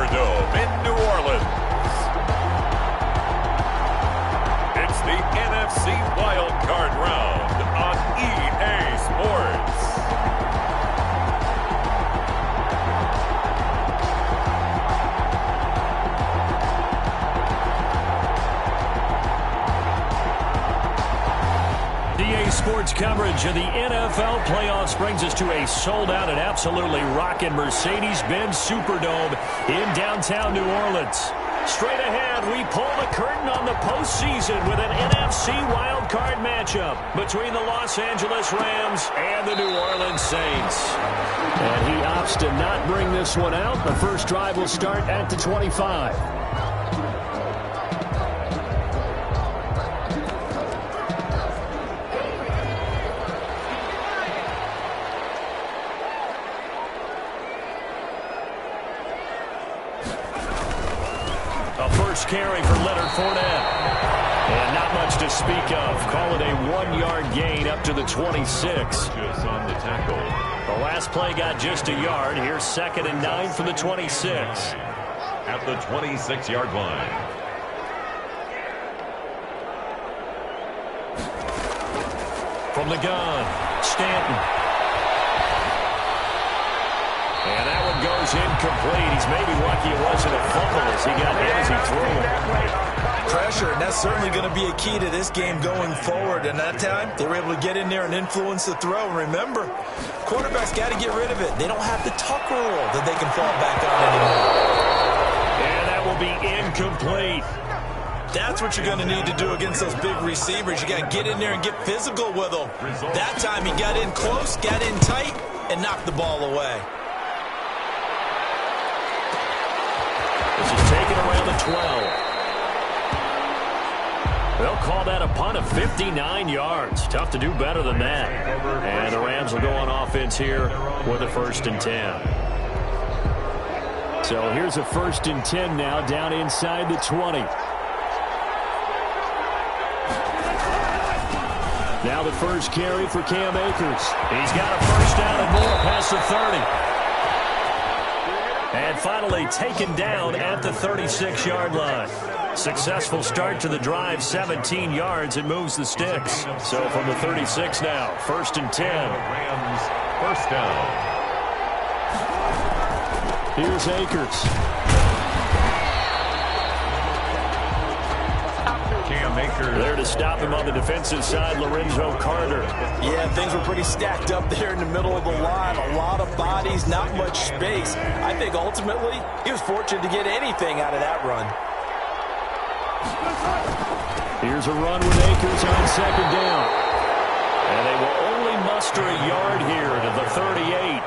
Superdome in New Orleans. It's the NFC Wild Card Round on EA Sports. EA Sports coverage of the NFL playoffs brings us to a sold-out and absolutely rocking Mercedes-Benz Superdome in downtown New Orleans. Straight ahead, we pull the curtain on the postseason with an NFC wildcard matchup between the Los Angeles Rams and the New Orleans Saints. And he opts to not bring this one out. The first drive will start at the 25. Carry for Leonard Fournette. And not much to speak of. Call it a 1-yard gain up to the 26. Just on the tackle. The last play got just a yard. Here's 2nd and 9 from the 26. At the 26-yard line. From the gun, Stanton. And that one goes incomplete. He's maybe lucky it wasn't a fumble as he got hit as he threw it. Pressure, and that's certainly going to be a key to this game going forward. And that time, they were able to get in there and influence the throw. And remember, quarterbacks got to get rid of it. They don't have the tuck rule that they can fall back on anymore. And that will be incomplete. That's what you're going to need to do against those big receivers. You got to get in there and get physical with them. That time he got in close, got in tight, and knocked the ball away. This is taken around the 12. They'll call that a punt of 59 yards. Tough to do better than that. And the Rams will go on offense here with a 1st and 10. So here's a 1st and 10 now down inside the 20. Now the first carry for Cam Akers. He's got a first down and more past the 30. And finally taken down at the 36-yard line. Successful start to the drive, 17 yards. It moves the sticks. So from the 36 now, 1st and 10. Rams first down. Here's Akers. Cam Akers. There to stop him on the defensive side, Lorenzo Carter. Yeah, things were pretty stacked up there in the middle of the line. A lot of bodies, not much space. I think ultimately he was fortunate to get anything out of that run. Here's a run with Akers on 2nd down. And they will only muster a yard here to the 38.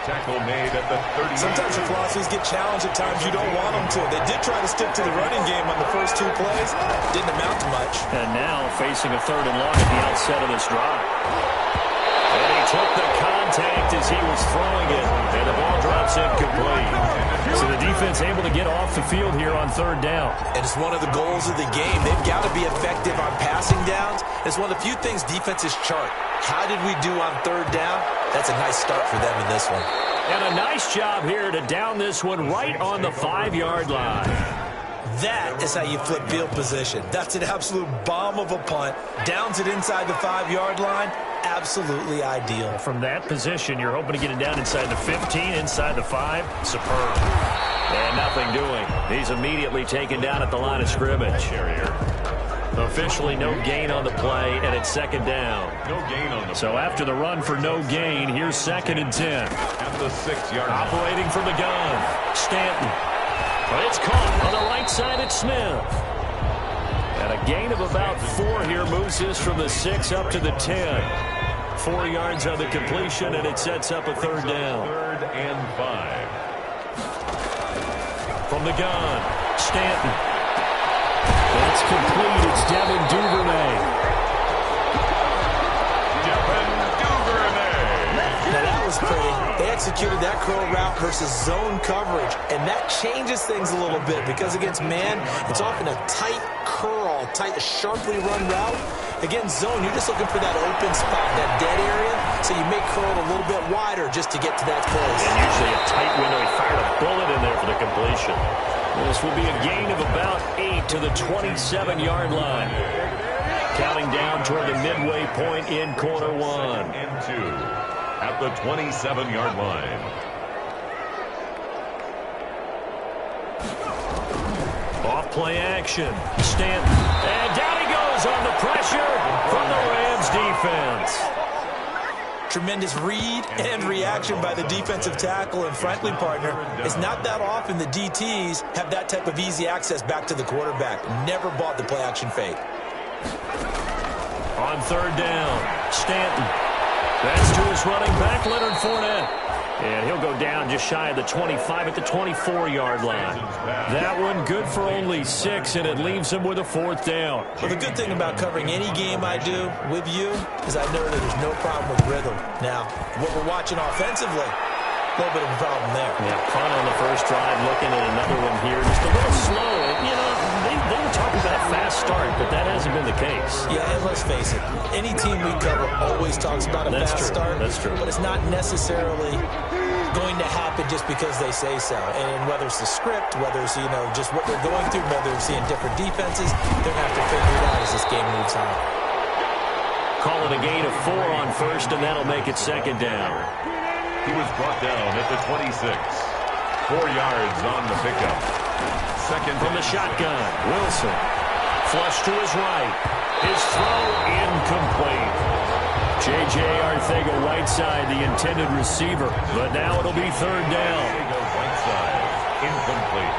Tackle made at the 38. Sometimes your philosophies get challenged at times you don't want them to. They did try to stick to the running game on the first 2 plays. Didn't amount to much. And now facing a 3rd and long at the outset of this drive. And he took the contact as he was throwing it. And the ball drops incomplete. So the defense able to get off the field here on 3rd down. And it's one of the goals of the game. They've got to be effective on passing downs. It's one of the few things defenses chart. How did we do on 3rd down? That's a nice start for them in this one. And a nice job here to down this one right on the 5-yard line. That is how you flip field position. That's an absolute bomb of a punt. Downs it inside the 5-yard line. Absolutely ideal. From that position, you're hoping to get it down inside the 15, inside the 5. Superb. And nothing doing. He's immediately taken down at the line of scrimmage. Officially no gain on the play, and it's 2nd down. No gain on the play. So after the run for no gain, here's 2nd and 10. At the 6-yard line. Operating from the gun, Stanton. But it's caught on the right side at Smith. And a gain of about 4 here moves this from the 6 up to the 10. 4 yards on the completion, and it sets up a 3rd down. 3rd and 5. From the gun, Stanton. That's complete. It's Devin Duvernay. Now that was pretty. They executed that curl route versus zone coverage, and that changes things a little bit because against man, it's often a tight curl, tight, sharply run route. Again, zone, you're just looking for that open spot, that dead area, so you may curl it a little bit wider just to get to that place. And usually a tight window. He fired a bullet in there for the completion. This will be a gain of about 8 to the 27-yard line. Counting down toward the midway point in quarter one. And 2 at the 27-yard line. Off play action. Stanton. And down he goes on the pressure from the Rams defense. Tremendous read and reaction by the defensive tackle, and frankly, partner, it's not that often the DTs have that type of easy access back to the quarterback. Never bought the play action fake. On third down, Stanton. That's to his running back, Leonard Fournette. And he'll go down just shy of the 25 at the 24-yard line. That one good for only 6, and it leaves him with a fourth down. Well, the good thing about covering any game I do with you is I know that there's no problem with rhythm. Now, what we're watching offensively, a little bit of a problem there. Yeah, punt on the first drive, looking at another one here. Just a little slow. You know, they were talking about a fast start, but that hasn't been the case. Yeah, and let's face it, any team we cover always talks about a fast start. That's true. But it's not necessarily going to happen just because they say so. And whether it's the script, whether it's, you know, just what they're going through, whether they're seeing different defenses, they're going to have to figure it out as this game moves on. Call it a gain of 4 on first, and that'll make it second down. He was brought down at the 26. 4 yards on the pickup. Second from the shotgun. Wilson. Flush to his right. His throw incomplete. J.J. Arcega-Whiteside, the intended receiver. But now it'll be third down. Arcega-Whiteside, incomplete.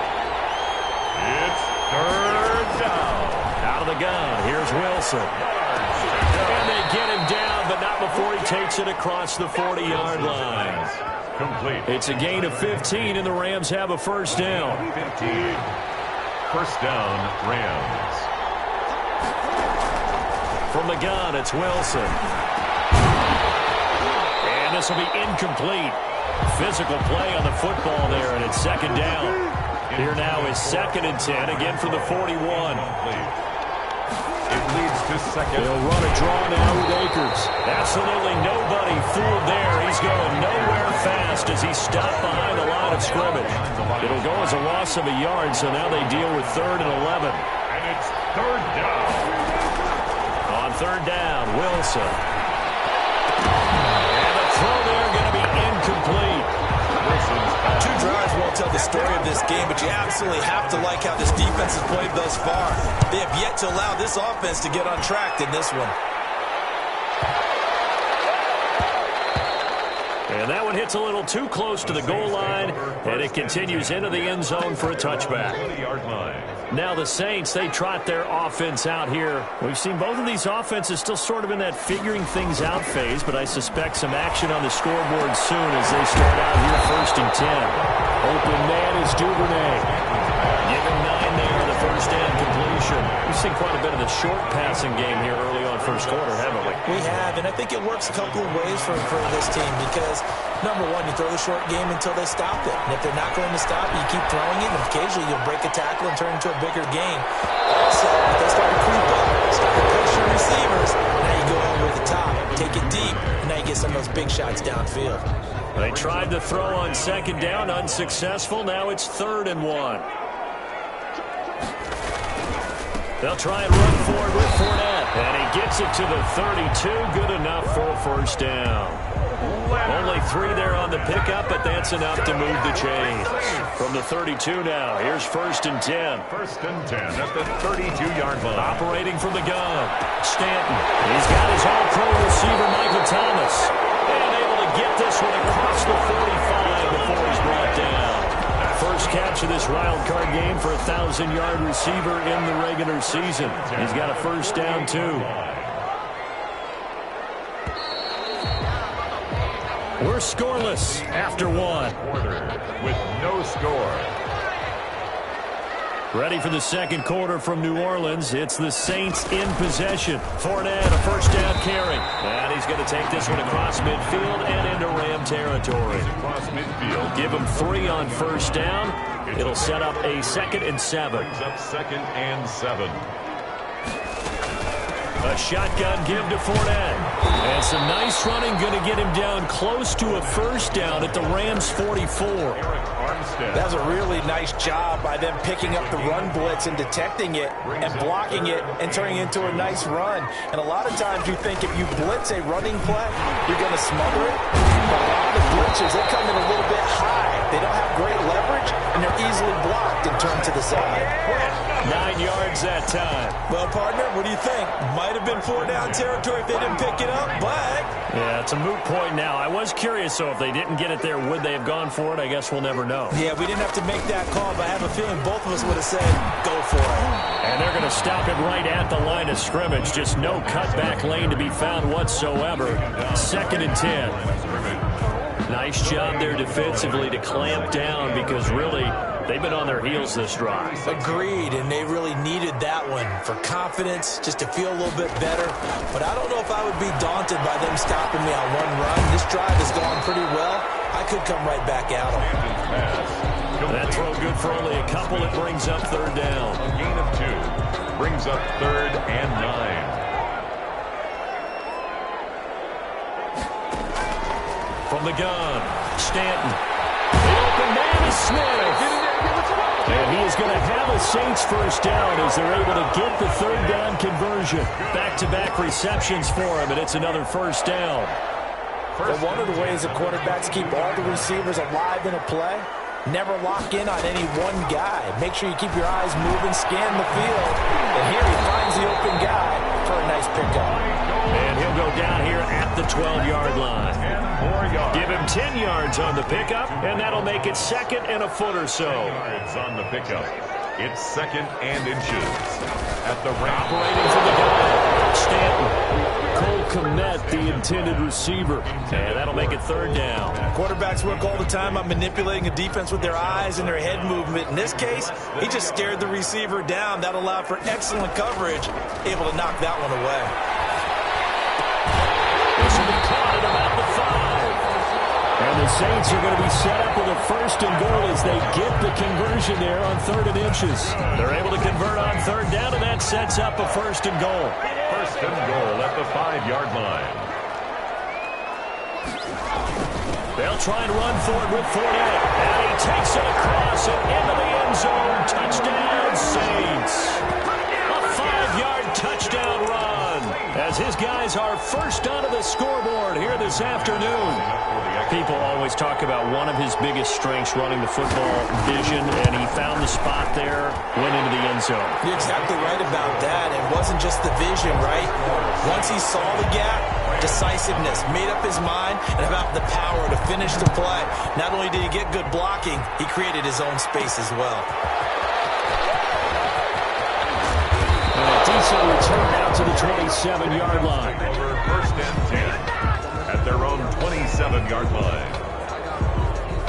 It's third down. Out of the gun. Here's Wilson. And they get him down, but not before he takes it across the 40-yard line. Complete. It's a gain of 15, and the Rams have a first down. 15. First down, Rams. From the gun, it's Wilson. And this will be incomplete. Physical play on the football there, and it's second down. Here now is 2nd and 10, again for the 41. It leads to second. They'll run a draw now with Akers. Absolutely nobody fooled there. He's going nowhere fast as he's stopped behind the line of scrimmage. It'll go as a loss of a yard, so now they deal with 3rd and 11. And it's third down. On third down, Wilson. And the throw there going to be incomplete. Two drives won't tell the story of this game, but you absolutely have to like how this defense has played thus far. They have yet to allow this offense to get on track in this one. And that one hits a little too close to the goal line, and it continues into the end zone for a touchback. Now the Saints, they trot their offense out here. We've seen both of these offenses still sort of in that figuring things out phase, but I suspect some action on the scoreboard soon as they start out here 1st and 10. Open man is Duvernay. Give him 9 there on the first down completion. We've seen quite a bit of the short passing game here early on first quarter, haven't we? We have, and I think it works a couple of ways for this team because, number one, you throw the short game until they stop it. And if they're not going to stop it, you keep throwing it, and occasionally you'll break a tackle and turn into a bigger game. So if they start to creep up, start to push your receivers, now you go over the top, take it deep, and now you get some of those big shots downfield. They tried to throw on 2nd down, unsuccessful. Now it's 3rd and 1. They'll try and run forward with Fournette. And he gets it to the 32. Good enough for a first down. Only 3 there on the pickup, but that's enough to move the chains. From the 32 now, here's 1st and 10. 1st and 10 at the 32-yard line. Operating from the gun, Stanton. He's got his all-pro receiver, Michael Thomas. And able to get this one across the 45 before he's brought down. First catch of this wild card game for a 1,000-yard receiver in the regular season. He's got a first down, too. We're scoreless after 1. With no score. Ready for the second quarter from New Orleans. It's the Saints in possession. Fournette, a first down carry. And he's going to take this one across midfield and into Ram territory. Across midfield. Give him 3 on first down. It'll set up a 2nd and 7. Brings up 2nd and 7. A shotgun give to Fournette. And some nice running going to get him down close to a first down at the Rams' 44. That was a really nice job by them picking up the run blitz and detecting it and blocking it and turning it into a nice run. And a lot of times you think if you blitz a running play, you're going to smother it. But a lot of blitzers, they come in a little bit high. They don't have great leverage, and they're easily blocked and turned to the side. 9 yards that time. Well, partner, what do you think? Might have been 4-down territory if they didn't pick it up, but... Yeah, it's a moot point now. I was curious, so if they didn't get it there, would they have gone for it? I guess we'll never know. Yeah, we didn't have to make that call, but I have a feeling both of us would have said, go for it. And they're going to stop it right at the line of scrimmage. Just no cutback lane to be found whatsoever. 2nd and 10. Nice job there defensively to clamp down because really they've been on their heels this drive. Agreed, and they really needed that one for confidence, just to feel a little bit better. But I don't know if I would be daunted by them stopping me on one run. This drive has gone pretty well. I could come right back at them. That throw good for only a couple. It brings up 3rd down. A gain of 2. Brings up 3rd and 9. From the gun, Stanton. The open man is Smith. And he is going to have a Saints first down as they're able to get the 3rd down conversion. Back-to-back receptions for him, and it's another first down. Well, one of the ways that quarterbacks keep all the receivers alive in a play, never lock in on any one guy. Make sure you keep your eyes moving, scan the field. And here he finds the open guy for a nice pickup. And he'll go down here at the 12-yard line. 4 yards. Give him 10 yards on the pickup, and that'll make it 2nd and a foot or so. Yards on the pickup. It's 2nd and inches. At the ramp. Operating from the gun, Stanton. Cole Kmet, the intended receiver. And that'll make it 3rd down. Quarterbacks work all the time on manipulating a defense with their eyes and their head movement. In this case, he just stared the receiver down. That allowed for excellent coverage, able to knock that one away. This will be caught at about the 5. And the Saints are going to be set up with a 1st and goal as they get the conversion there on 3rd and inches. They're able to convert on 3rd down, and that sets up a 1st and goal. 1st and goal at the 5-yard line. They'll try and run for it with Fournette. And he takes it across and into the end zone. Touchdown, Saints. A 5-yard touchdown run as his guys are first onto the scoreboard here this afternoon. People always talk about one of his biggest strengths running the football, vision, and he found the spot there, went into the end zone. You're exactly right about that. It wasn't just the vision, right? Once he saw the gap, decisiveness, made up his mind, and about the power to finish the play. Not only did he get good blocking, he created his own space as well. And a decent return out to the 27-yard line. Over 1st and 10 at their own 27-yard line.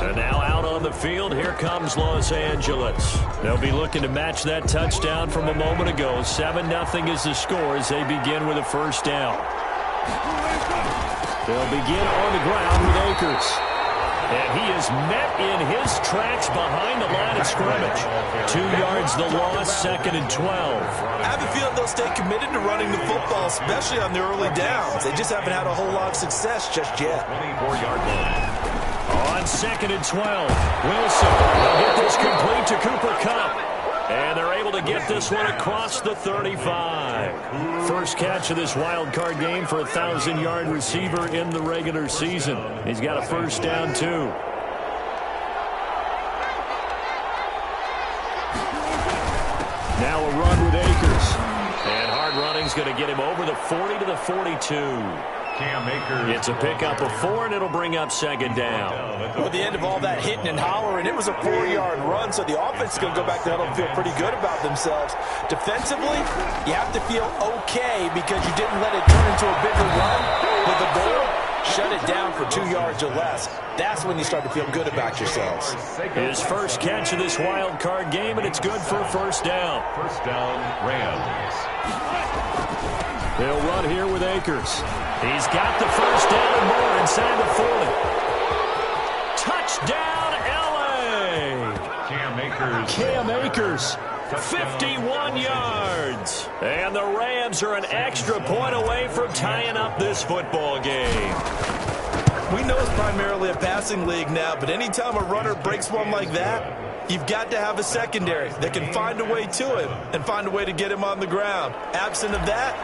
And now out on the field, here comes Los Angeles. They'll be looking to match that touchdown from a moment ago. 7-0 is the score as they begin with a 1st down. They'll begin on the ground with Akers. And he is met in his tracks behind the line of scrimmage. 2 yards the loss, 2nd and 12. I have a feeling they'll stay committed to running the football, especially on the early downs. They just haven't had a whole lot of success just yet. 24-yard line. On 2nd and 12, Wilson will get this complete to Cooper Kupp. And they're able to get this one across the 35. First catch of this wild card game for a 1,000-yard receiver in the regular season. He's got a 1st down, too. Now a run with Akers. And hard running's going to get him over the 40 to the 42. Cam Akers. It's a pickup of 4, and it'll bring up 2nd down. Well, at the end of all that hitting and hollering, it was a 4-yard run, so the offense is going to go back to huddle and feel pretty good about themselves. Defensively, you have to feel okay because you didn't let it turn into a bigger run with the goal. Shut it down for 2 yards or less. That's when you start to feel good about yourselves. His first catch of this wild card game, and it's good for a 1st down. 1st down, Rams. They'll run here with Akers. He's got the 1st down and more inside the 40. Touchdown, L.A. Cam Akers. Cam Akers 51 yards. And the Rams are an extra point away from tying up this football game. We know it's primarily a passing league now, but anytime a runner breaks one like that, you've got to have a secondary that can find a way to him and find a way to get him on the ground. Absent of that,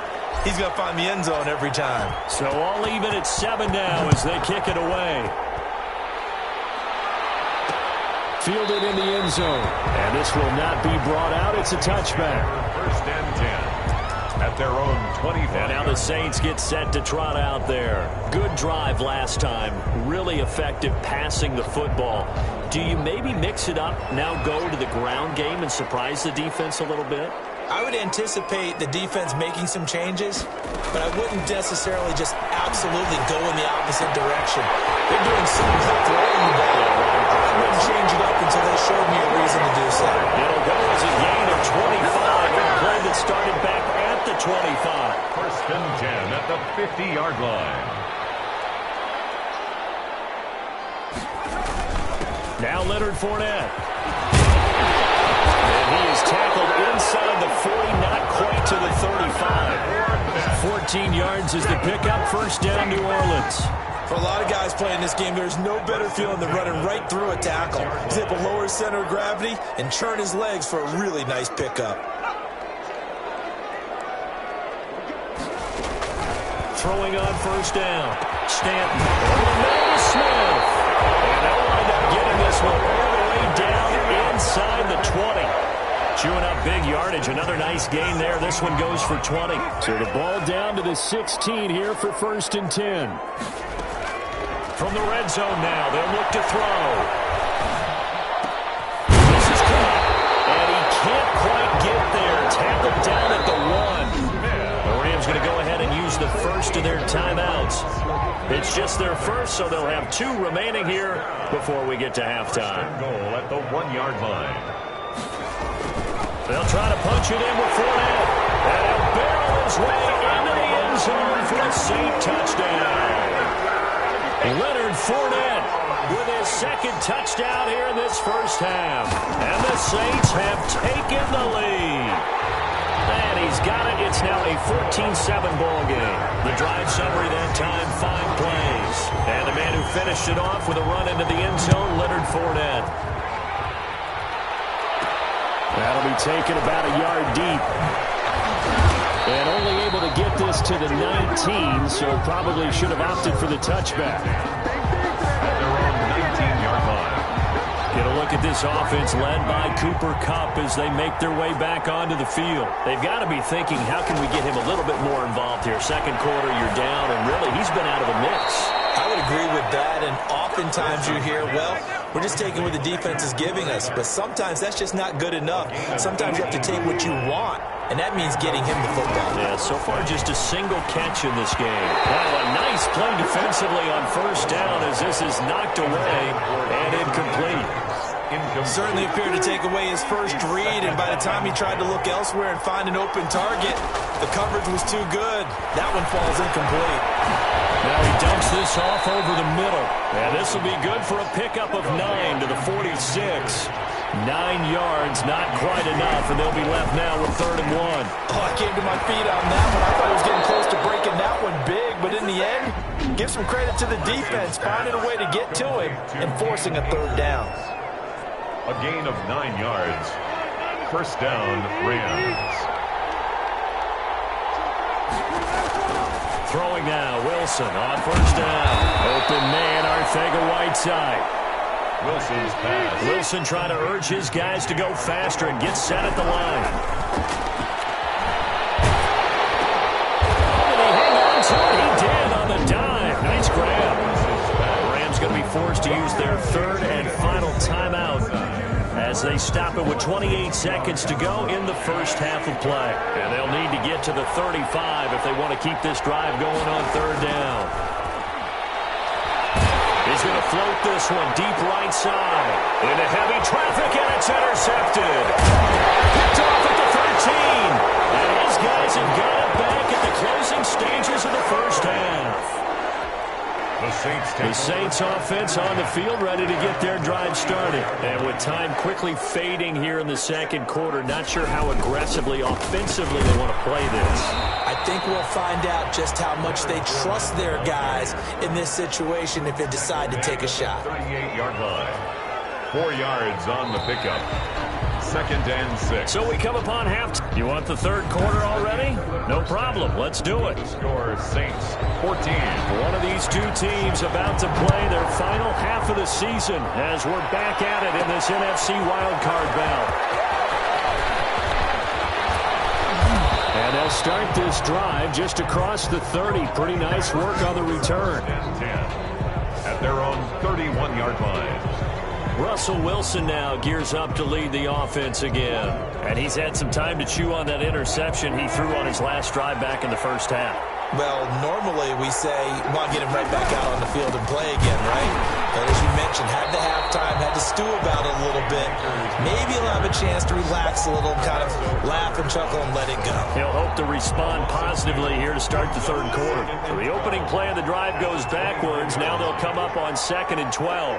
he's going to find the end zone every time. So all even at 7 now as they kick it away. Fielded in the end zone. And this will not be brought out. It's a touchback. First and 10 at their own 25. And now the Saints get set to trot out there. Good drive last time. Really effective passing the football. Do you maybe mix it up, now go to the ground game and surprise the defense a little bit? I would anticipate the defense making some changes, but I wouldn't necessarily just absolutely go in the opposite direction. They're doing something to throwing the ball. I wouldn't change it up until they showed me a reason to do so. It'll go as a gain of 25 on a play that started back at the 25. First and 10 at the 50-yard line. Now Leonard Fournette. And he is tackled inside the 40, not quite to the 35. 14 yards is the pickup. First down, New Orleans. For a lot of guys playing this game, there's no better feeling than running right through a tackle. He's able to lower his center of gravity and churn his legs for a really nice pickup. Throwing on first down. Stanton. Emmanuel Smith. And they'll wind up getting this one all the way down inside the 20. Chewing up big yardage. Another nice gain there. This one goes for 20. So the ball down to the 16 here for first and 10. From the red zone now, they'll look to throw. This is caught. And he can't quite get there. Tackled down at the 1. The Rams going to go ahead and use the first of their timeouts. It's just their first, so they'll have 2 remaining here before we get to halftime. Goal at the 1-yard line. They'll try to punch it in with Fournette. And he'll barrel his way into the end zone for a Saint touchdown. Leonard Fournette with his second touchdown here in this first half. And the Saints have taken the lead. And he's got it. It's now a 14-7 ball game. The drive summary that time, 5 plays. And the man who finished it off with a run into the end zone, Leonard Fournette. That'll be taken about a yard deep. And only able to get this to the 19, so probably should have opted for the touchback. At their own 19-yard line. Get a look at this offense led by Cooper Kupp as they make their way back onto the field. They've got to be thinking, how can we get him a little bit more involved here? Second quarter, you're down, and really, he's been out of the mix. I would agree with that, and oftentimes you hear, well, we're just taking what the defense is giving us, but sometimes that's just not good enough. Sometimes you have to take what you want, and that means getting him the football. Yeah, so far just a single catch in this game. Now a nice play defensively on first down as this is knocked away and incomplete. Certainly appeared to take away his first read, and by the time he tried to look elsewhere and find an open target, the coverage was too good. That one falls incomplete. Now he dumps this off over the middle. And this will be good for a pickup of 9 to the 46. 9 yards, not quite enough, and they'll be left now with 3rd and 1. Oh, I came to my feet on that one. I thought I was getting close to breaking that one big, but in the end, give some credit to the defense, finding a way to get to him and forcing a 3rd down. A gain of 9 yards. First down, Rams. Throwing now, Wilson on first down. Open man, Arcega-Whiteside. Wilson's pass. Wilson trying to urge his guys to go faster and get set at the line. Did he hang on to it? He did on the dive. Nice grab. The Rams going to be forced to use their 3rd and final timeout as they stop it with 28 seconds to go in the first half of play. And they'll need to get to the 35 if they want to keep this drive going on 3rd down. He's going to float this one deep right side. Into heavy traffic, and it's intercepted. Picked off at the 13. And his guys have got it back at the closing stages of the first half. The The Saints offense on the field, ready to get their drive started. And with time quickly fading here in the second quarter, not sure how aggressively, offensively they want to play this. I think we'll find out just how much they trust their guys in this situation if they decide to take a shot. 38-yard line. 4 yards on the pickup. 2nd and 6. So we come upon halftime. You want the third quarter already? No problem. Let's do it. Score Saints 14. One of these two teams about to play their final half of the season as we're back at it in this NFC wildcard bout. And they'll start this drive just across the 30. Pretty nice work on the return. 10 at their own 31-yard line. Russell Wilson now gears up to lead the offense again. And he's had some time to chew on that interception he threw on his last drive back in the first half. Well, normally we say, want to get him right back out on the field and play again, right? But as you mentioned, had the halftime, had to stew about it a little bit. Maybe he'll have a chance to relax a little, kind of laugh and chuckle and let it go. He'll hope to respond positively here to start the third quarter. So the opening play of the drive goes backwards. Now they'll come up on 2nd and 12.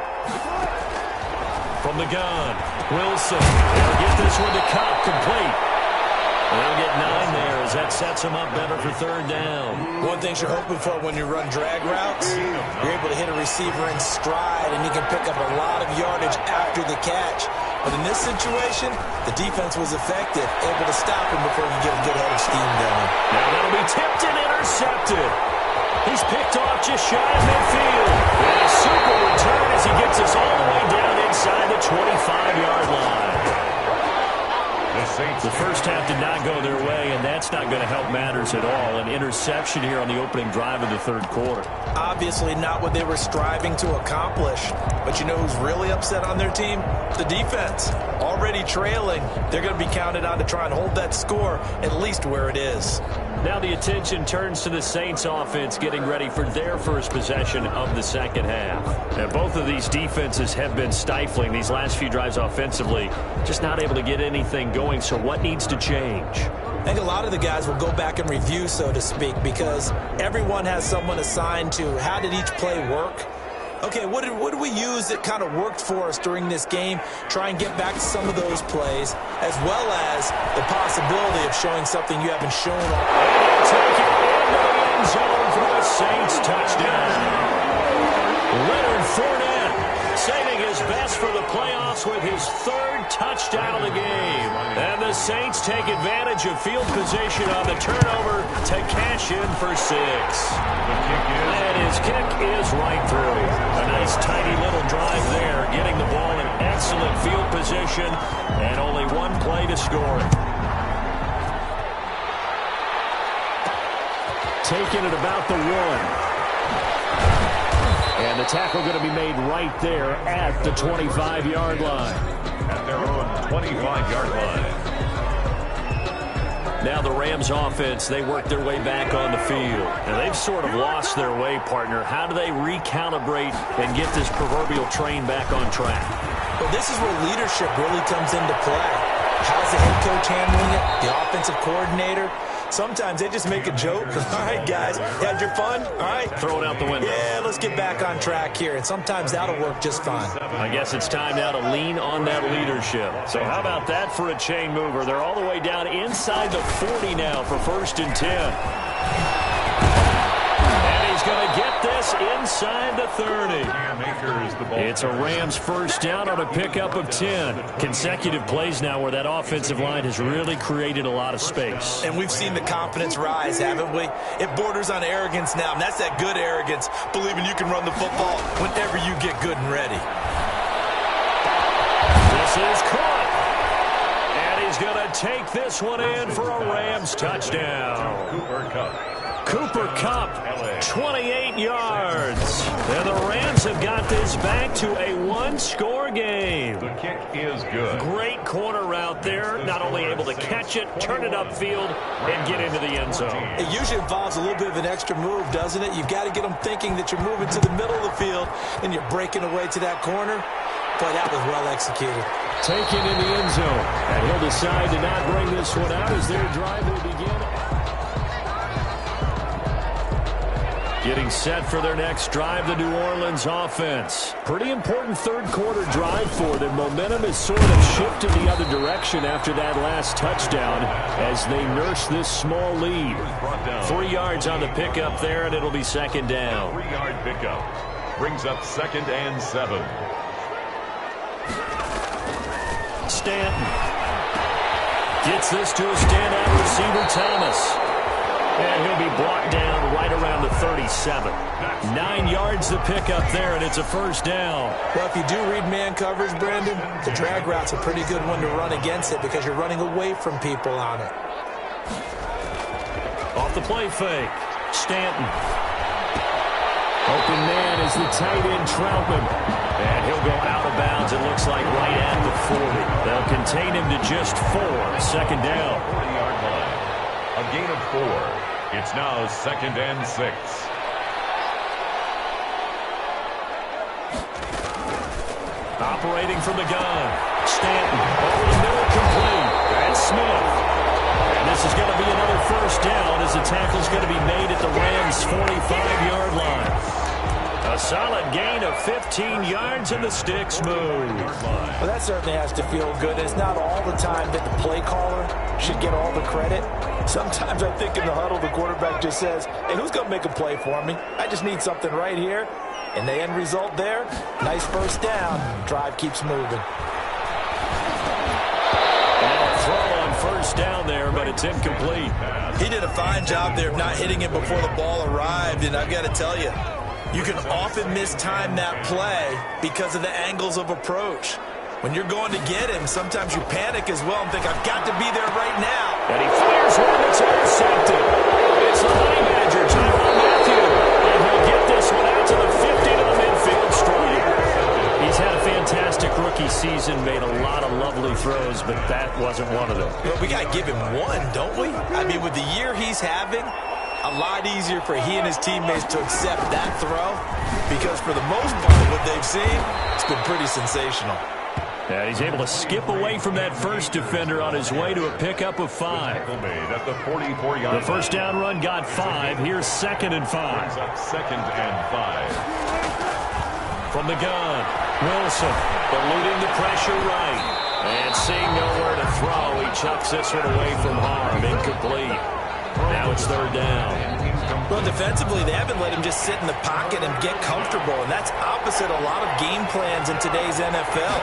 From the gun, Wilson. They'll get this one to Cup, complete. They'll get 9 there as that sets them up better for third down. One thing you're hoping for when you run drag routes, you're able to hit a receiver in stride, and you can pick up a lot of yardage after the catch. But in this situation, the defense was effective, able to stop him before you get a good head of steam going. Now that'll be tipped and intercepted. He's picked off just shy of midfield. And a super return as he gets us all the way down inside the 25-yard line. The first half did not go their way, and that's not going to help matters at all. An interception here on the opening drive of the third quarter. Obviously not what they were striving to accomplish. But you know who's really upset on their team? The defense. Already trailing. They're going to be counted on to try and hold that score at least where it is. Now the attention turns to the Saints offense getting ready for their first possession of the second half. And both of these defenses have been stifling these last few drives offensively. Just not able to get anything going, so what needs to change? I think a lot of the guys will go back and review, so to speak, because everyone has someone assigned to how did each play work. Okay, what did we use that kind of worked for us during this game? Try and get back to some of those plays, as well as the possibility of showing something you haven't shown. Take it into the end zone for the Saints touchdown. Leonard Fournette saving his best for the playoffs with his third touchdown of the game. And the Saints take advantage of field position on the turnover to cash in for 6. And his kick is right through. A nice tidy little drive there, getting the ball in excellent field position, and only one play to score it. Taking it about the 1. And the tackle going to be made right there at the 25-yard line. At their own 25-yard line. Now the Rams offense, they work their way back on the field. And they've sort of lost their way, partner. How do they recalibrate and get this proverbial train back on track? Well, this is where leadership really comes into play. How's the head coach handling it? The offensive coordinator? Sometimes they just make a joke. All right, guys, had your fun? All right. Throw it out the window. Yeah, let's get back on track here. And sometimes that'll work just fine. I guess it's time now to lean on that leadership. So how about that for a chain mover? They're all the way down inside the 40 now for 1st and 10. And he's going to get this inside the 30. It's a Rams first down on a pickup of 10. Consecutive plays now where that offensive line has really created a lot of space. And we've seen the confidence rise, haven't we? It borders on arrogance now, and that's that good arrogance, believing you can run the football whenever you get good and ready. This is caught. And he's going to take this one in for a Rams touchdown. Cooper Kupp, 28 yards. And the Rams have got this back to a one-score game. The kick is good. Great corner route there. Not only able to catch it, turn it upfield, and get into the end zone. It usually involves a little bit of an extra move, doesn't it? You've got to get them thinking that you're moving to the middle of the field and you're breaking away to that corner. Boy, that was well executed. Taken in the end zone. And he'll decide to not bring this one out as their drive will begin. Getting set for their next drive, the New Orleans offense. Pretty important third-quarter drive for them. Momentum is sort of shifted the other direction after that last touchdown as they nurse this small lead. 3 yards on the pickup there, and it'll be second down. 3-yard pickup brings up 2nd and 7. Stanton gets this to a standout receiver, Thomas. And he'll be brought down right around the 37. 9 yards to pick up there, and it's a first down. Well, if you do read man coverage, Brandon, the drag route's a pretty good one to run against it because you're running away from people on it. Off the play fake, Stanton. Open man is the tight end, Troutman. And he'll go out of bounds, it looks like, right at the 40. They'll contain him to just 4. Second down. 40-yard line. A gain of 4. It's now 2nd and 6. Operating from the gun. Stanton. Over the middle, complete. And Smith. And this is going to be another first down as the tackle's going to be made at the Rams' 45-yard line. A solid gain of 15 yards, and the sticks move. Well, that certainly has to feel good. It's not all the time that the play caller should get all the credit. Sometimes I think in the huddle, the quarterback just says, hey, who's going to make a play for me? I just need something right here. And the end result there, nice first down. Drive keeps moving. And a throw on first down there, but it's incomplete. He did a fine job there of not hitting it before the ball arrived, and I've got to tell you, you can often mistime that play because of the angles of approach. When you're going to get him, sometimes you panic as well and think, I've got to be there right now. And he fires one that's intercepted. It's the Honey Badger, Tyrann Mathieu. And he'll get this one out to the 50 to the midfield stripe. He's had a fantastic rookie season, made a lot of lovely throws, but that wasn't one of them. Well, we got to give him one, don't we? I mean, with the year he's having, a lot easier for he and his teammates to accept that throw because for the most part, what they've seen, it's been pretty sensational. And he's able to skip away from that first defender on his way to a pickup of 5. At the 44-yard The first down run got 5. Here's 2nd and 5. 2nd and 5. From the gun, Wilson eluding the pressure right. And seeing nowhere to throw, he chucks this one away from harm. Incomplete. Now it's 3rd down. Well, defensively, they haven't let him just sit in the pocket and get comfortable, and that's opposite a lot of game plans in today's NFL.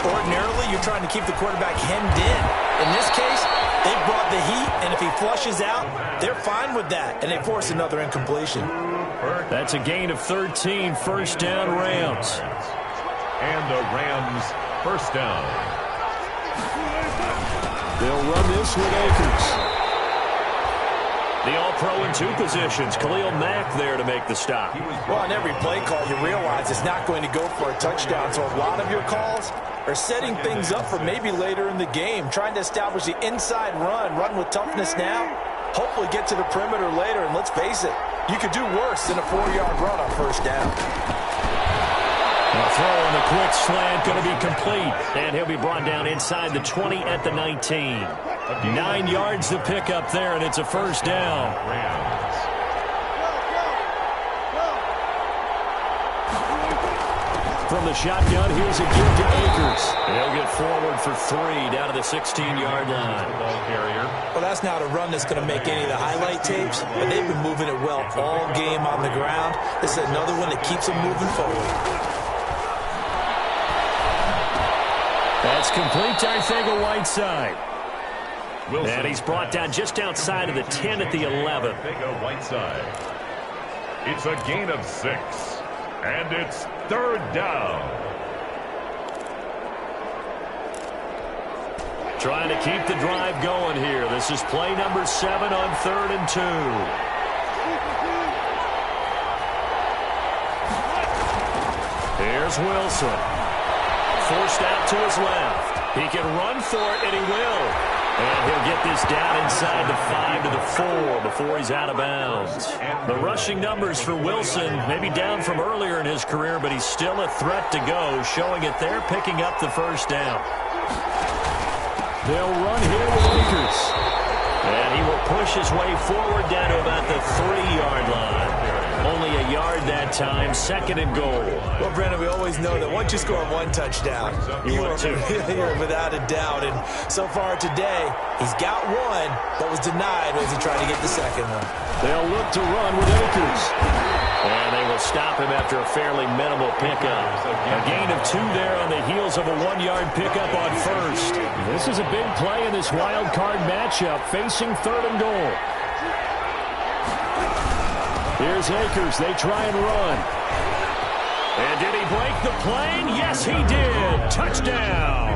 Ordinarily, you're trying to keep the quarterback hemmed in. In this case, they brought the heat, and if he flushes out, they're fine with that, and they force another incompletion. That's a gain of 13, first down Rams. And the Rams first down. They'll run this with Akers. The All-Pro in 2 positions. Khalil Mack there to make the stop. Well, on every play call, you realize it's not going to go for a touchdown, so a lot of your calls are setting things up for maybe later in the game, trying to establish the inside run with toughness now, hopefully get to the perimeter later, and let's face it, you could do worse than a 4-yard run on first down. A throw on the quick slant going to be complete, and he'll be brought down inside the 20 at the 19. 9 yards to pick up there, and it's a first down. From the shotgun, here's a give to Akers. He'll get forward for 3 down to the 16-yard line. Well, that's not a run that's going to make any of the highlight tapes, but they've been moving it well all game on the ground. This is another one that keeps them moving forward. That's complete to Arcega-Whiteside. Wilson. And he's brought down just outside of the 10 at the 11. Arcega-Whiteside. It's a gain of 6. And it's 3rd down. Trying to keep the drive going here. This is play number 7 on 3rd and 2. Here's Wilson. Forced out to his left. He can run for it, and he will. And he'll get this down inside the 5 to the 4 before he's out of bounds. The rushing numbers for Wilson may be down from earlier in his career, but he's still a threat to go, showing it there, picking up the first down. They'll run here with Akers. And he will push his way forward down to about the 3-yard line. Only a yard that time, 2nd and goal. Well, Brandon, we always know that once you score one touchdown, you're without a doubt. And so far today, he's got one, but was denied as he tried to get the second one. They'll look to run with Akers. And they will stop him after a fairly minimal pickup. A gain of 2 there on the heels of a 1-yard pickup on first. This is a big play in this wild card matchup, facing 3rd and goal. Here's Akers. They try and run. And did he break the plane? Yes, he did. Touchdown.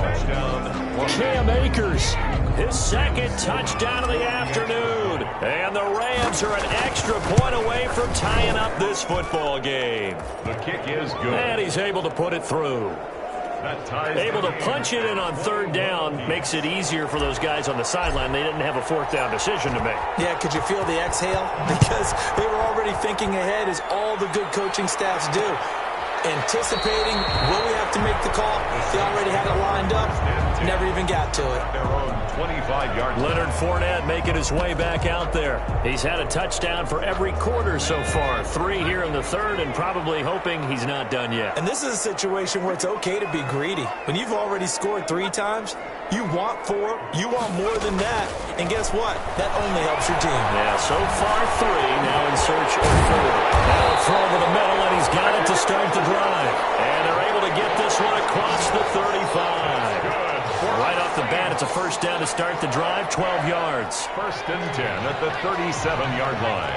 Cam Akers, his 2nd touchdown of the afternoon. And the Rams are an extra point away from tying up this football game. The kick is good. And he's able to put it through. Able to punch it in on 3rd down makes it easier for those guys on the sideline. They didn't have a 4th down decision to make. Yeah, could you feel the exhale? Because they were already thinking ahead, as all the good coaching staffs do. Anticipating, will we have to make the call? They already had it lined up. Never even got to it. Their own 25-yard. Leonard Fournette making his way back out there. He's had a touchdown for every quarter so far. 3 here in the 3rd, and probably hoping he's not done yet. And this is a situation where it's okay to be greedy. When you've already scored 3 times, you want 4, you want more than that. And guess what? That only helps your team. Yeah, so far 3, now in search of 4. Now a throw to the middle, and he's got it to start the drive. And they're able to get this one across the 35. Right off the bat, it's a 1st down to start the drive, 12 yards. 1st and 10 at the 37-yard line.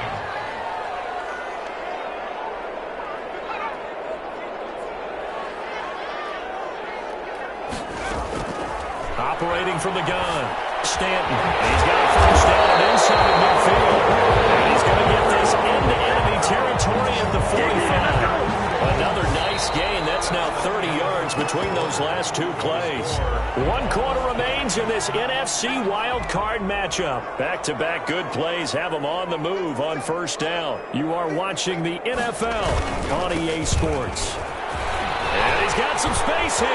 Operating from the gun, Stanton. He's got a 1st down and inside midfield. And he's going to get this into enemy territory at the 45. Another nice gain. That's now 30 yards between those last 2 plays. 1 quarter remains in this NFC wild card matchup. Back-to-back good plays have them on the move on 1st down. You are watching the NFL on EA Sports. And he's got some space here.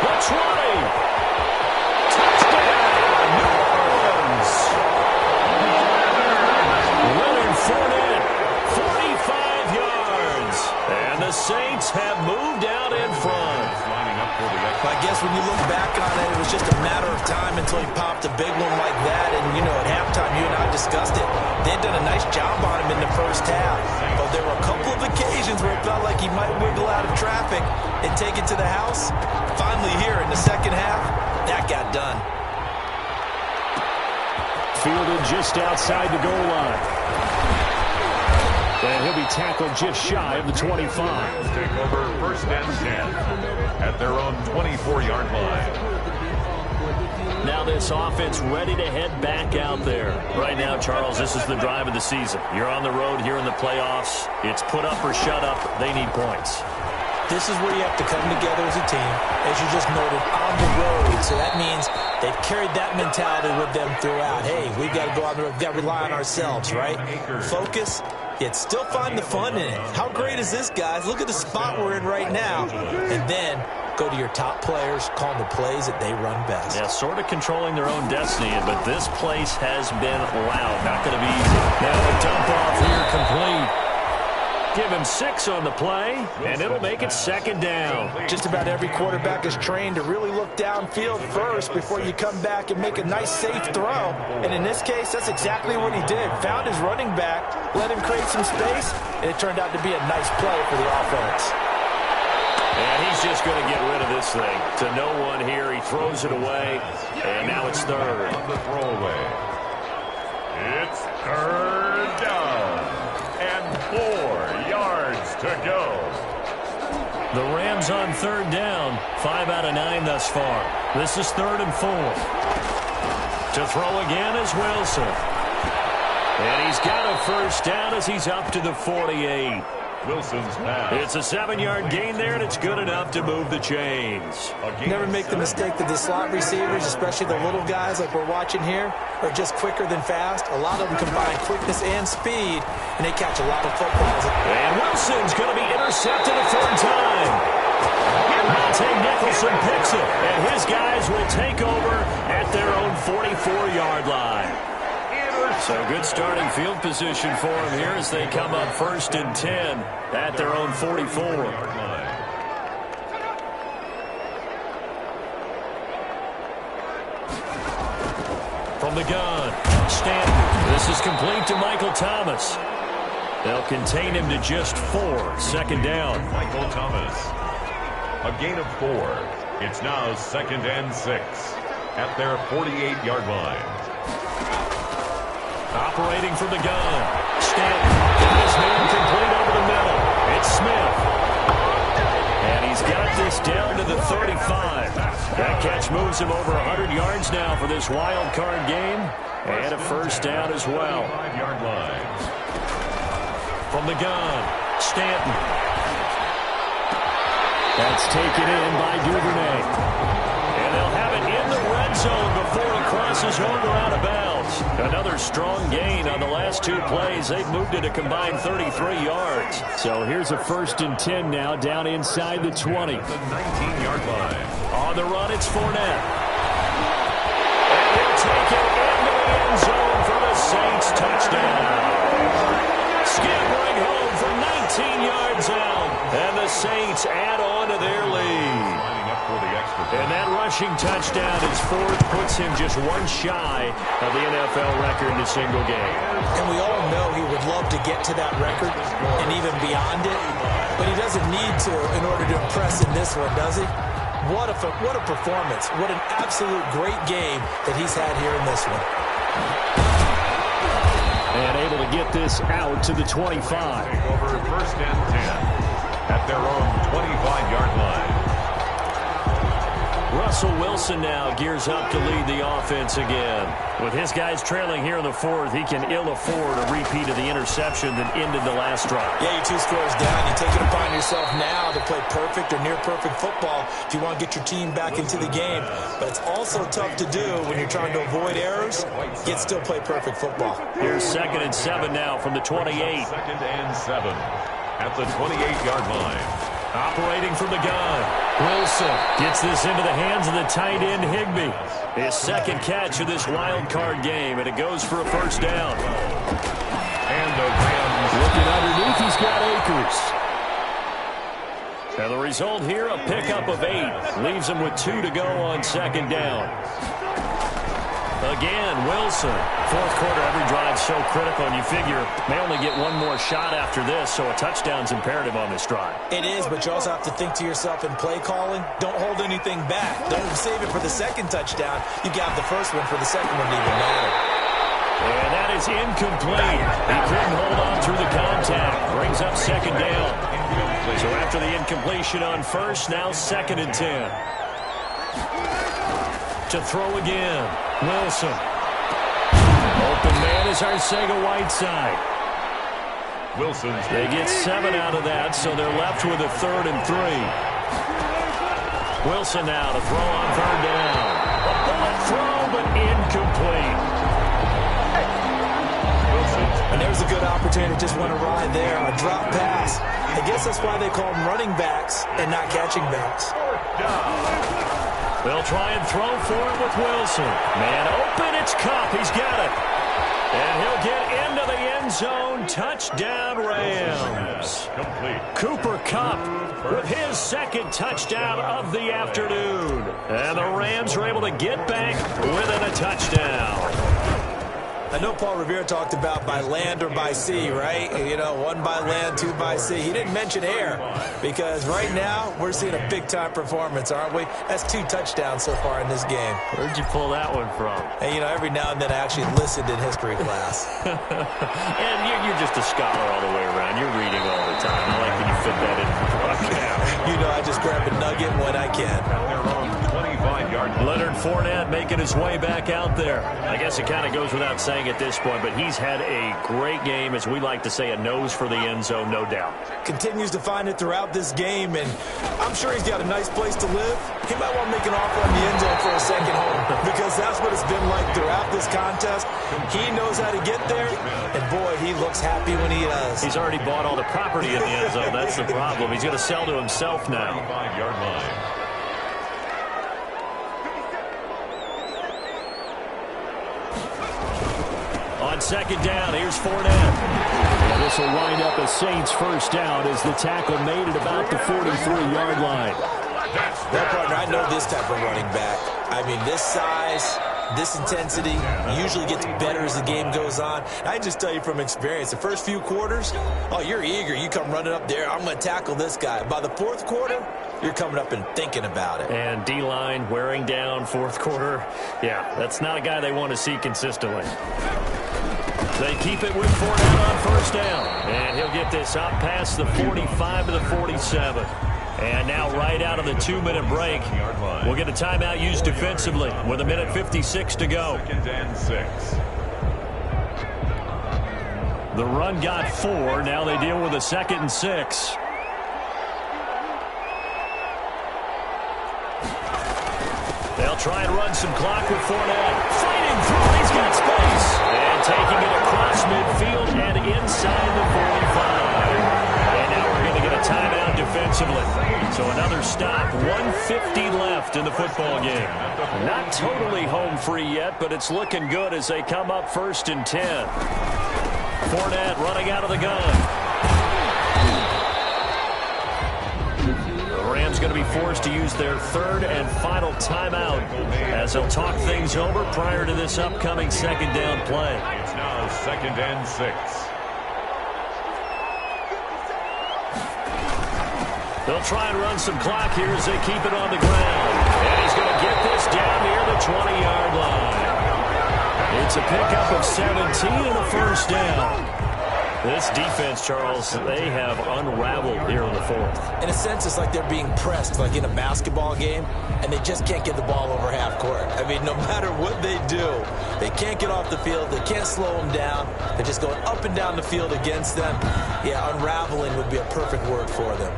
The 20. Touchdown, New Orleans. Leonard Fournette, 45 yards. And the Saints have moved out in front. I guess when you look back on it, it was just a matter of time until he popped a big one like that. And, you know, at halftime, you and I discussed it. They had done a nice job on him in the 1st half. But there were a couple of occasions where it felt like he might wiggle out of traffic and take it to the house. Finally here in the 2nd half, that got done. Fielded just outside the goal line. And he'll be tackled just shy of the 25. Take over 1st and 10 at their own 24-yard line. Now this offense ready to head back out there. Right now, Charles, this is the drive of the season. You're on the road here in the playoffs. It's put up or shut up. They need points. This is where you have to come together as a team, as you just noted, on the road. So that means they've carried that mentality with them throughout. Hey, we've got to go on the road. We've got to rely on ourselves, right? Focus, yet still find the fun in it. How great is this, guys? Look at the spot we're in right now. And then go to your top players, call the plays that they run best. Yeah, sort of controlling their own destiny, but this place has been loud. Not going to be easy. Now the dump off here complete. Give him 6 on the play, and it'll make it 2nd down. Just about every quarterback is trained to really look downfield first before you come back and make a nice, safe throw. And in this case, that's exactly what he did. Found his running back, let him create some space, and it turned out to be a nice play for the offense. And he's just going to get rid of this thing. To no one here, he throws it away, and now it's 3rd. On the throwaway. It's 3rd down and 4 yards to go. The Rams on 3rd down, 5 out of 9 thus far. This is 3rd and 4. To throw again is Wilson. And he's got a 1st down as he's up to the 48. Wilson's pass. It's a 7-yard gain there, and it's good enough to move the chains. Never make the mistake that the slot receivers, especially the little guys like we're watching here, are just quicker than fast. A lot of them combine quickness and speed, and they catch a lot of footballs. And Wilson's going to be intercepted a 3rd time. Monte Nicholson picks it, and his guys will take over at their own 44-yard line. So good starting field position for them here as they come up 1st and 10 at their own 44. From the gun, Stanton. This is complete to Michael Thomas. They'll contain him to just 4. 2nd down. Michael Thomas. A gain of 4. It's now 2nd and 6 at their 48-yard line. Operating from the gun. Stanton. Got his man complete over the middle. It's Smith. And he's got this down to the 35. That catch moves him over 100 yards now for this wild card game. And a 1st down as well. 5-yard line. From the gun, Stanton. That's taken in by Duvernay. And they'll have it in the red zone before it crosses over out of bounds. Another strong gain on the last 2 plays. They've moved it a combined 33 yards. So here's a 1st and 10 now down inside the 20. The 19-yard line. On the run, it's Fournette. And he'll take it into the end zone for the Saints touchdown. Scampering home for 19 yards out. And the Saints add on to their lead. And that rushing touchdown, his 4th, puts him just 1 shy of the NFL record in a single game. And we all know he would love to get to that record and even beyond it. But he doesn't need to in order to impress in this one, does he? What a performance. What an absolute great game that he's had here in this one. And able to get this out to the 25. Over 1st and 10 at their own 25-yard line. Russell Wilson now gears up to lead the offense again. With his guys trailing here in the 4th, he can ill afford a repeat of the interception that ended the last drive. Yeah, you're 2 scores down. You take it upon yourself now to play perfect or near-perfect football if you want to get your team back into the game. But it's also tough to do when you're trying to avoid errors, yet still play perfect football. Here's 2nd and 7 now from the 28. 2nd and 7 at the 28-yard line. Operating from the gun. Wilson gets this into the hands of the tight end Higbee. His 2nd catch of this wild card game, and it goes for a 1st down. And the Rams looking underneath, he's got Akers. And the result here, a pickup of 8. Leaves him with 2 to go on 2nd down. Again, Wilson. 4th quarter, every drive so critical, and you figure may only get 1 more shot after this, so a touchdown's imperative on this drive. It is, but you also have to think to yourself in play calling, don't hold anything back. Don't save it for the 2nd touchdown. You got the 1st one for the 2nd one to even matter. And that is incomplete. He couldn't hold on through the contact. Brings up 2nd down. So after the incompletion on 1st, now 2nd and 10. To throw again, Wilson. Open man is Arcega-Whiteside. Wilson's. They get 7 out of that, so they're left with a 3rd and 3. Wilson now to throw on 3rd down. A bullet throw, but incomplete. And there's a good opportunity to just went awry there. A drop pass. I guess that's why they call them running backs and not catching backs. They'll try and throw for it with Wilson. Man open, it's Kupp. He's got it. And he'll get into the end zone. Touchdown, Rams. Cooper Kupp with his 2nd touchdown of the afternoon. And the Rams are able to get back within a touchdown. I know Paul Revere talked about by land or by sea, right? You know, 1 by land, 2 by sea. He didn't mention air because right now we're seeing a big-time performance, aren't we? That's 2 touchdowns so far in this game. Where'd you pull that one from? And, you know, every now and then I actually listened in history class. And you're just a scholar all the way around. You're reading all the time. I like when you fit that in the broadcast. You know, I just grab a nugget when I can. Leonard Fournette making his way back out there. I guess it kind of goes without saying at this point, but he's had a great game, as we like to say, a nose for the end zone, no doubt. Continues to find it throughout this game, and I'm sure he's got a nice place to live. He might want to make an offer on the end zone for a 2nd home, because that's what it's been like throughout this contest. He knows how to get there, and boy, he looks happy when he does. He's already bought all the property in the end zone. That's the problem. He's going to sell to himself now. 5-yard line. On On second down, here's Fournette. And this will wind up a Saints first down as the tackle made at about the 43-yard line. Well, partner, I know this type of running back. I mean, this size, this intensity usually gets better as the game goes on. I just tell you from experience, the first few quarters, oh, you're eager. You come running up there, I'm going to tackle this guy. By the fourth quarter, you're coming up and thinking about it. And D-line wearing down fourth quarter. Yeah, that's not a guy they want to see consistently. They keep it with Fournette on first down. And he'll get this up past the 45 to the 47. And now right out of the 2-minute break, we'll get a timeout used defensively with 1:56 to go. 2nd and 6. The run got 4. Now they deal with a 2nd and 6. They'll try and run some clock with Fournette. Fighting through. He's got space. And taking it across midfield and inside the 45. And now we're going to get a timeout defensively. So another stop. 1:50 left in the football game. Not totally home free yet, but it's looking good as they come up 1st and 10. Fournette running out of the gun. Rams going to be forced to use their 3rd and final timeout as they'll talk things over prior to this upcoming 2nd down play. It's now 2nd and 6. They'll try and run some clock here as they keep it on the ground. And he's going to get this down near the 20-yard line. It's a pickup of 17 and a first down. This defense, Charles, they have unraveled here in the 4th. In a sense, it's like they're being pressed, like in a basketball game, and they just can't get the ball over half court. I mean, no matter what they do, they can't get off the field. They can't slow them down. They're just going up and down the field against them. Yeah, unraveling would be a perfect word for them.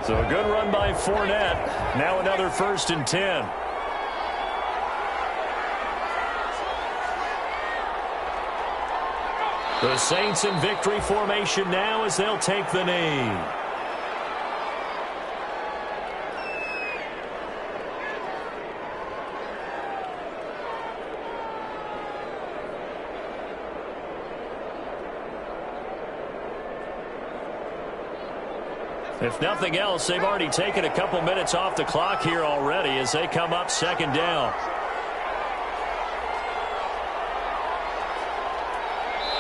So a good run by Fournette. Now another 1st and 10. The Saints in victory formation now as they'll take the knee. If nothing else, they've already taken a couple minutes off the clock here already as they come up 2nd down.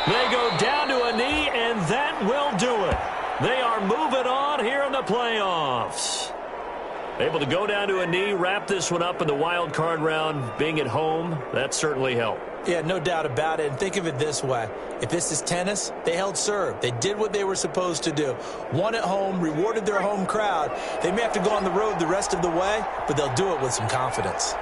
They go down to a knee, and that will do it. They are moving on here in the playoffs. Able to go down to a knee, wrap this one up in the wild card round. Being at home, that certainly helped. Yeah, no doubt about it. And think of it this way. If this is tennis, they held serve. They did what they were supposed to do. Won at home, rewarded their home crowd. They may have to go on the road the rest of the way, but they'll do it with some confidence.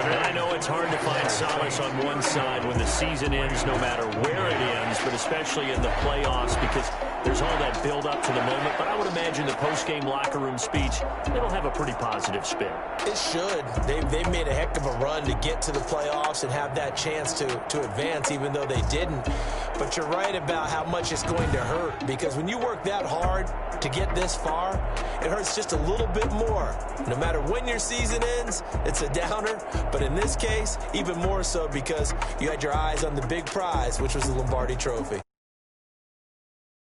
I know it's hard to find solace on one side when the season ends, no matter where it ends, but especially in the playoffs, because there's all that build-up to the moment. But I would imagine the post-game locker room speech, it'll have a pretty positive spin. It should. They've made a heck of a run to get to the playoffs and have that chance to advance, even though they didn't. But you're right about how much it's going to hurt, because when you work that hard to get this far, it hurts just a little bit more. No matter when your season ends, it's a downer. But in this case, even more so because you had your eyes on the big prize, which was the Lombardi Trophy.